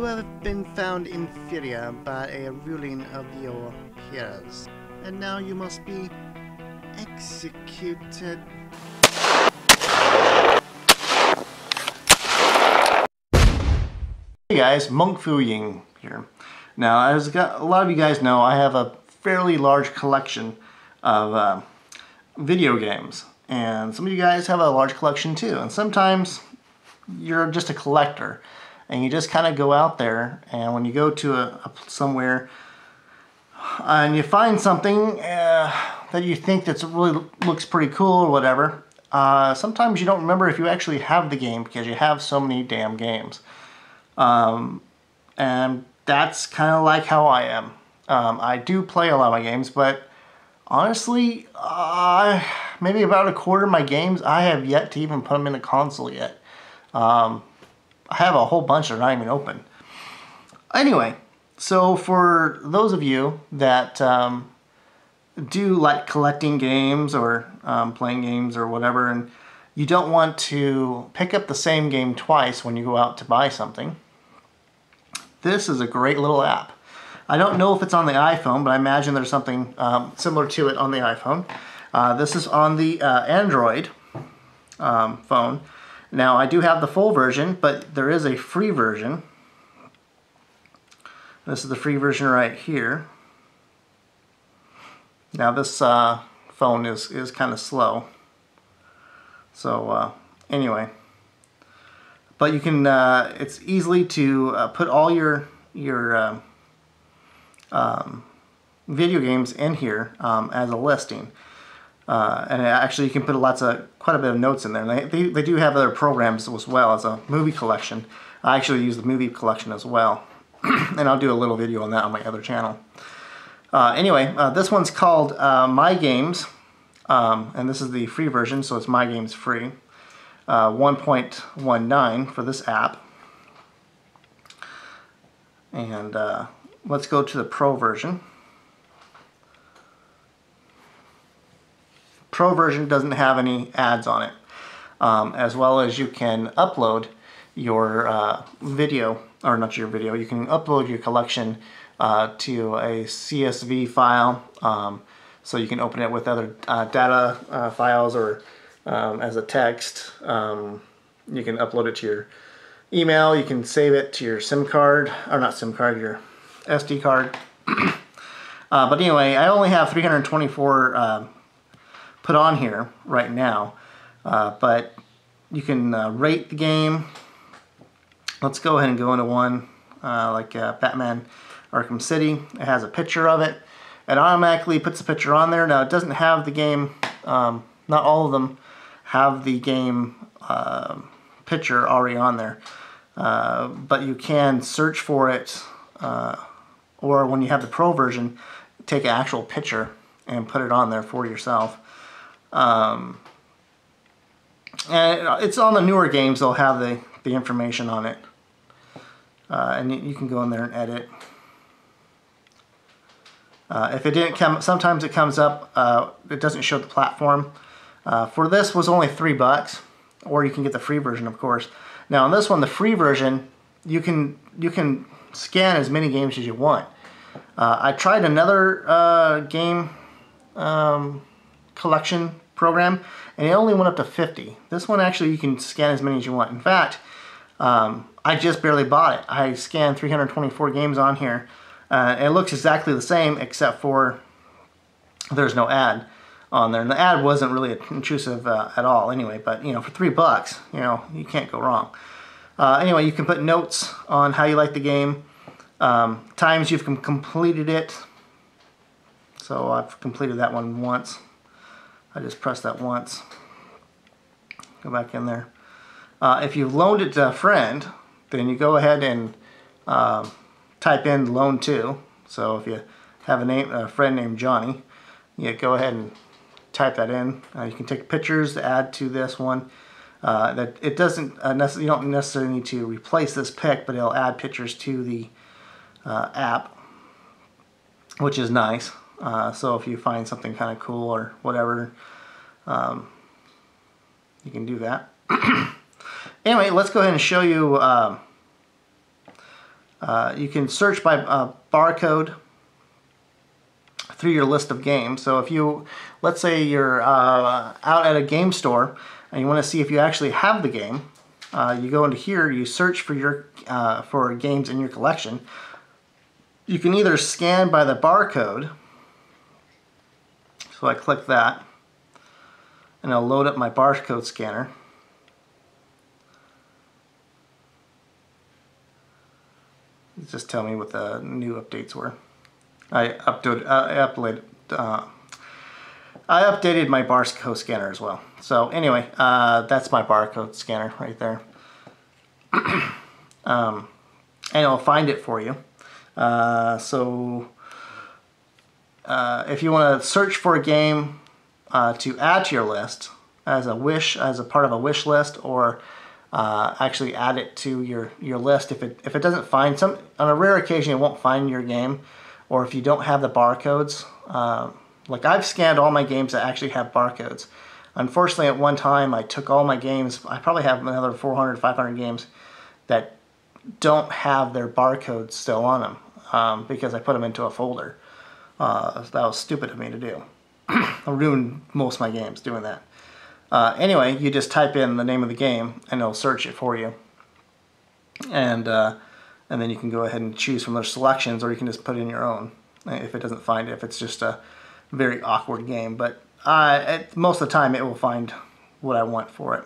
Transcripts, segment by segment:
have been found inferior by a ruling of your peers, and now you must be executed. Hey guys, Monk Fu Ying here. Now, as a lot of you guys know, I have a fairly large collection of video games, and some of you guys have a large collection too. And sometimes you're just a collector, and you just kind of go out there, and when you go to somewhere and you find something that you think that's really looks pretty cool or whatever, sometimes you don't remember if you actually have the game because you have so many damn games. And that's kind of like how I am. I do play a lot of my games, but honestly, maybe about a quarter of my games, I have yet to even put them in a console yet. I have a whole bunch that are not even open. Anyway, so for those of you that do like collecting games or playing games or whatever, and you don't want to pick up the same game twice when you go out to buy something, this is a great little app. I don't know if it's on the iPhone, but I imagine there's something similar to it on the iPhone. This is on the Android phone. Now, I do have the full version, but there is a free version. This is the free version right here. Now, this phone is kind of slow. So, anyway. But you can, it's easily to put all your video games in here as a listing. And actually you can put quite a bit of notes in there. And they do have other programs as well as a movie collection. I actually use the movie collection as well. And I'll do a little video on that on my other channel. Anyway, this one's called My Games. And this is the free version, so it's My Games Free. 1.19 for this app. And let's go to the Pro version. Pro version doesn't have any ads on it, as well as you can upload your video, or not your video, you can upload your collection to a CSV file, so you can open it with other data files or as a text. You can upload it to your email, you can save it to your SIM card, or not SIM card, your SD card. But anyway, I only have 324 put on here right now, but you can rate the game. Let's go ahead and go into one like Batman Arkham City. It has a picture of it. It automatically puts the picture on there. Now, it doesn't have the game, not all of them have the game picture already on there, but you can search for it, or when you have the Pro version, take an actual picture and put it on there for yourself. And it's on the newer games, they'll have the information on it, and you can go in there and edit. If it didn't come, sometimes it comes up, it doesn't show the platform. For this was only $3, or you can get the free version, of course. Now on this one, the free version, you can scan as many games as you want. I tried another game collection program, and it only went up to 50. This one actually you can scan as many as you want. In fact, I just barely bought it. I scanned 324 games on here, and it looks exactly the same except for there's no ad on there, and the ad wasn't really intrusive at all anyway. But you know, for $3, you know, you can't go wrong. Anyway, you can put notes on how you like the game, times you've completed it. So I've completed that one once. I just press that once. Go back in there. If you've loaned it to a friend, then you go ahead and type in loan to. So if you have a friend named Johnny, you go ahead and type that in. You can take pictures to add to this one. That it doesn't you don't necessarily need to replace this pic, but it'll add pictures to the app, which is nice. So if you find something kind of cool or whatever, you can do that. Anyway, let's go ahead and show you You can search by barcode through your list of games. So if you, let's say you're out at a game store and you want to see if you actually have the game, you go into here, you search for your for games in your collection. You can either scan by the barcode, so I click that, and it'll load up my barcode scanner. Just tell me what the new updates were. I updated my barcode scanner as well. So anyway, that's my barcode scanner right there. And it'll find it for you. If you want to search for a game to add to your list as a part of a wish list, or actually add it to your list, if it doesn't find on a rare occasion it won't find your game, or if you don't have the barcodes. Like I've scanned all my games that actually have barcodes. Unfortunately, at one time I took all my games. I probably have another 400, 500 games that don't have their barcodes still on them because I put them into a folder. That was stupid of me to do. I ruined most of my games doing that. Anyway, you just type in the name of the game and it'll search it for you. And then you can go ahead and choose from those selections, or you can just put in your own if it doesn't find it, if it's just a very awkward game. But most of the time it will find what I want for it.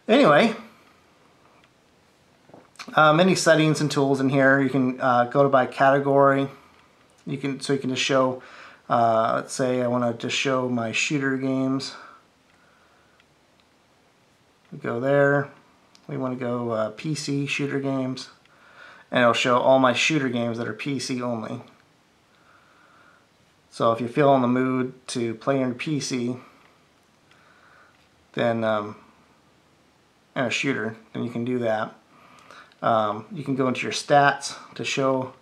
Anyway, many settings and tools in here. You can go to by category. You can just show, let's say I want to just show my shooter games. We go there. We want to go PC shooter games, and it'll show all my shooter games that are PC only. So if you feel in the mood to play on PC, then and a shooter, then you can do that. You can go into your stats to show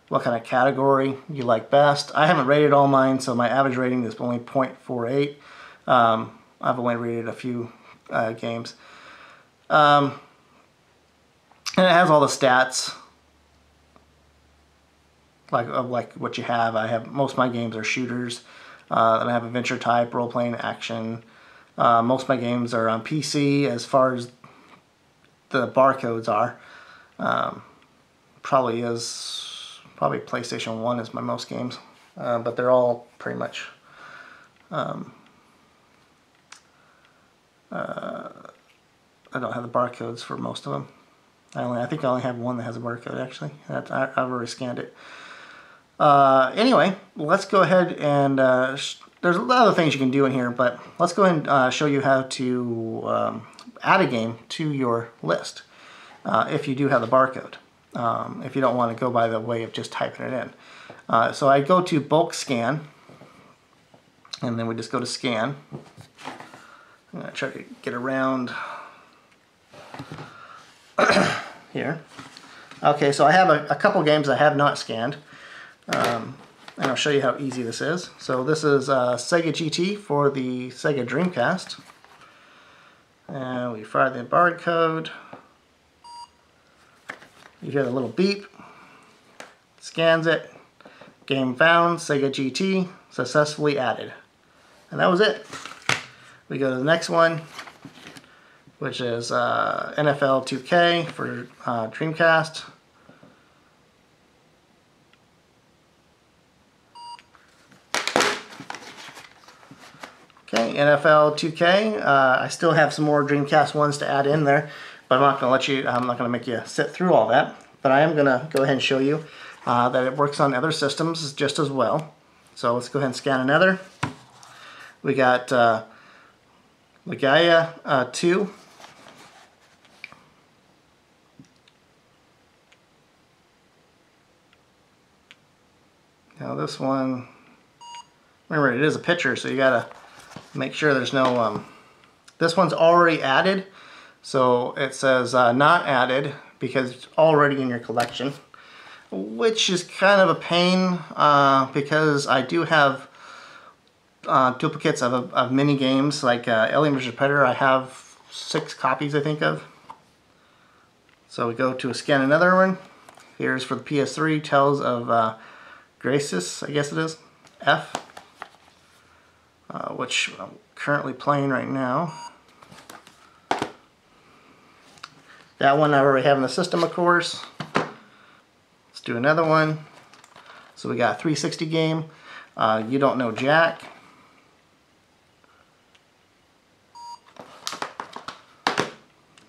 what kind of category you like best. I haven't rated all mine, so my average rating is only 0.48. I've only rated a few games. And it has all the stats like what you have. Most of my games are shooters. And I have adventure type, role-playing, action. Most of my games are on PC as far as the barcodes are. Probably PlayStation 1 is my most games. But they're all pretty much I don't have the barcodes for most of them. I think I only have one that has a barcode, actually. I've already scanned it. Anyway, let's go ahead and there's a lot of other things you can do in here, but let's go ahead and show you how to add a game to your list if you do have the barcode. If you don't want to go by the way of just typing it in. So I go to bulk scan, and then we just go to scan. I'm going to try to get around here. Okay, so I have a couple games I have not scanned, and I'll show you how easy this is. So this is Sega GT for the Sega Dreamcast, and we fire the barcode. You hear the little beep, scans it, game found, Sega GT, successfully added. And that was it. We go to the next one, which is NFL 2K for Dreamcast. Okay, NFL 2K. I still have some more Dreamcast ones to add in there, but I'm not going to make you sit through all that. But I am going to go ahead and show you that it works on other systems just as well. So let's go ahead and scan another. We got Legaia 2. Now this one, remember it is a picture, so you gotta make sure there's no, this one's already added, so it says not added because it's already in your collection, which is kind of a pain because I do have duplicates of mini games like Alien vs. Predator. I have 6 copies, I think, of. So we go to scan another one. Here's for the PS3, Tales of Graces, I guess it is, F, which I'm currently playing right now. That one I already have in the system, of course. Let's do another one. So we got a 360 game. You Don't Know Jack.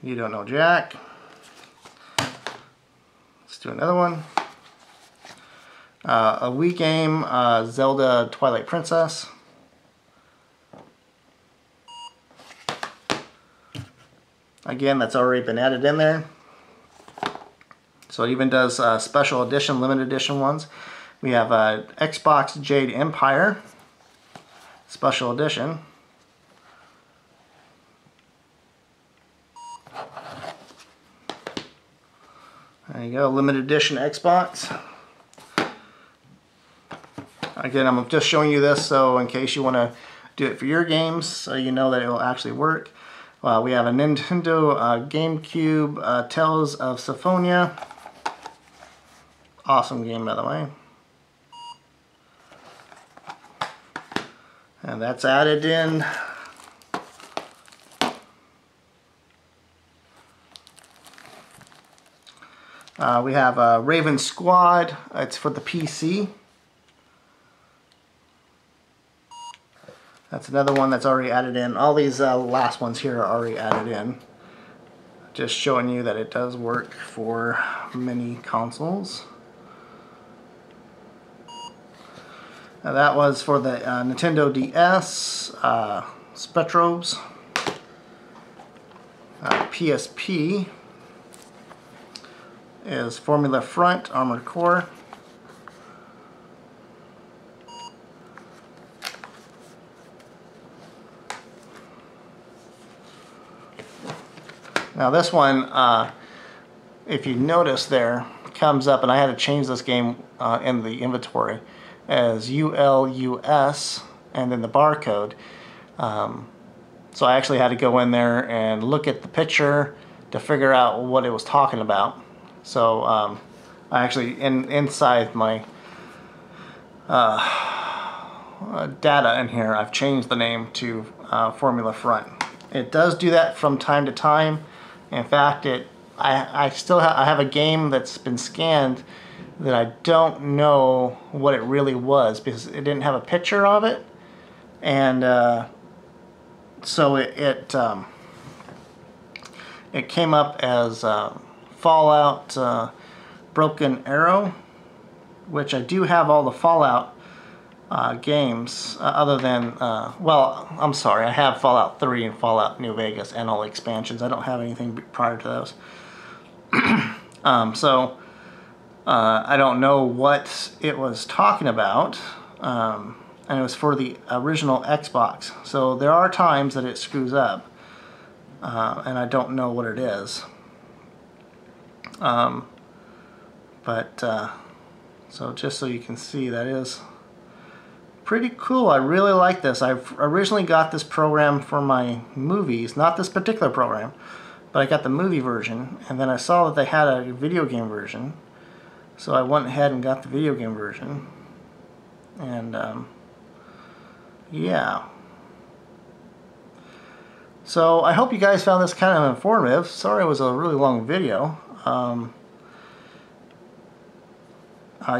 You Don't Know Jack. Let's do another one. A Wii game, Zelda Twilight Princess. Again, that's already been added in there. So it even does special edition, limited edition ones. We have Xbox Jade Empire, special edition. There you go, limited edition Xbox. Again, I'm just showing you this so in case you want to do it for your games, so you know that it will actually work. We have a Nintendo GameCube Tales of Symphonia. Awesome game, by the way. And that's added in. We have Raven Squad. It's for the PC. That's another one that's already added in. All these last ones here are already added in. Just showing you that it does work for many consoles. Now that was for the Nintendo DS, Spectrobes, PSP is Formula Front, Armored Core. Now this one, if you notice there, comes up, and I had to change this game in the inventory as ULUS and then the barcode. So I actually had to go in there and look at the picture to figure out what it was talking about. So I actually, inside my data in here, I've changed the name to Formula Front. It does do that from time to time. In fact, I have a game that's been scanned that I don't know what it really was because it didn't have a picture of it, and so it came up as Fallout Broken Arrow, which I do have all the Fallout games other than, well, I'm sorry, I have Fallout 3 and Fallout New Vegas and all the expansions. I don't have anything prior to those. So I don't know what it was talking about, and it was for the original Xbox. So there are times that it screws up, and I don't know what it is. So just so you can see, that is pretty cool. I really like this. I've originally got this program for my movies, not this particular program, but I got the movie version, and then I saw that they had a video game version, so I went ahead and got the video game version. And yeah, so I hope you guys found this kind of informative. Sorry it was a really long video.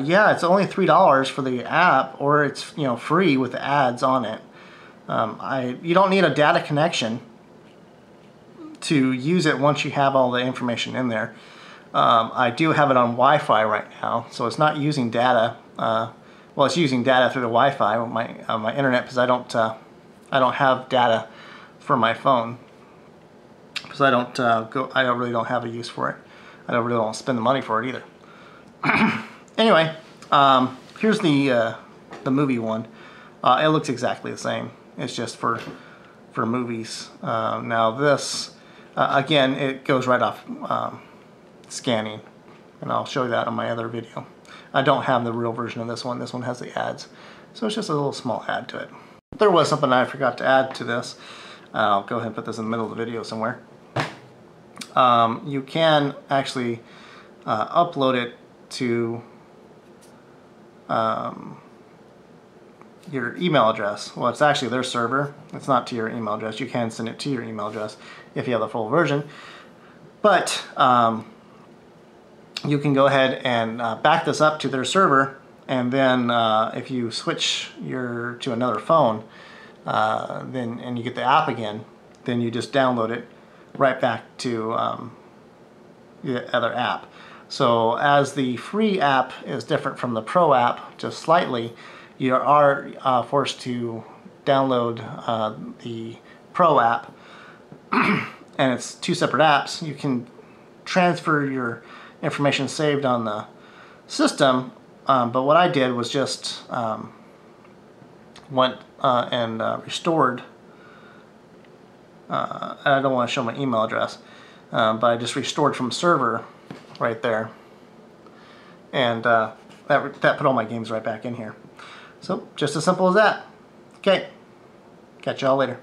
Yeah, it's only $3 for the app, or it's free with the ads on it. You don't need a data connection to use it once you have all the information in there. I do have it on Wi-Fi right now, so it's not using data. Well, it's using data through the Wi-Fi, my internet, because I don't have data for my phone, because I really don't have a use for it. I don't really want to spend the money for it either. Anyway, here's the movie one. It looks exactly the same. It's just for movies. Now this, again, it goes right off scanning, and I'll show you that on my other video. I don't have the real version of this one. This one has the ads, so it's just a little small ad to it. There was something I forgot to add to this. I'll go ahead and put this in the middle of the video somewhere. you can actually upload it to your email address. Well, it's actually their server. It's not to your email address. You can send it to your email address if you have the full version. But you can go ahead and back this up to their server, and then if you switch to another phone, and you get the app again, then you just download it right back to the other app. So as the free app is different from the pro app just slightly, you are forced to download the pro app, and it's two separate apps. You can transfer your information saved on the system, but what I did was just went and restored. I don't want to show my email address, but I just restored from server right there, and that put all my games right back in here. So just as simple as that. Okay, catch y'all later.